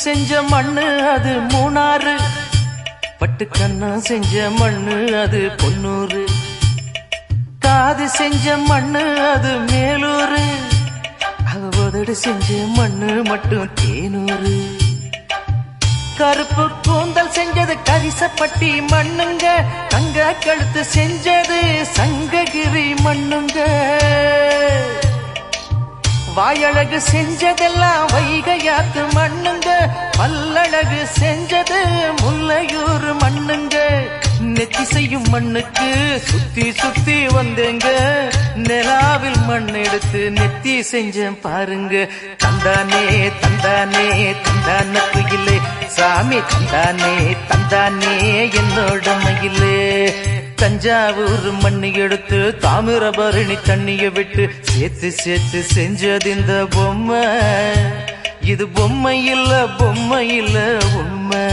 செஞ்ச மண்ணு அது மூணாறு, பட்டு கண்ணா செஞ்ச மண்ணு அது பொன்னூறு, காது செஞ்ச மண்ணு அது மேலூரு, அவதடு செஞ்ச மண்ணு மட்டும் தேனூரு. கருப்பு கூந்தல் செஞ்சது கரிசப்பட்டி மண்ணுங்க, தங்க கழுத்து செஞ்சது சங்ககிரி மண்ணுங்க, வாயழகு செஞ்சதெல்லாம் வைகையாத்து மண்ணுங்க, பல்லழகு செஞ்சது முல்லையூர் மண்ணுங்க. நெத்தி செய்யும் மண்ணுக்கு சுத்தி சுத்தி வந்தேங்க, நிலாவில் மண் எடுத்து நெத்தி செஞ்சேன் பாருங்க. தந்தானே தந்தானே தந்தான குயிலே சாமி, தந்தானே தந்தானே என்னோட மயிலே. தஞ்சாவூர் மண்ணு எடுத்து தாமிரபரணி தண்ணிய விட்டு சேர்த்து சேர்த்து செஞ்சது இந்த பொம்மை, இது பொம்மை இல்ல பொம்மை இல்ல உண்மை.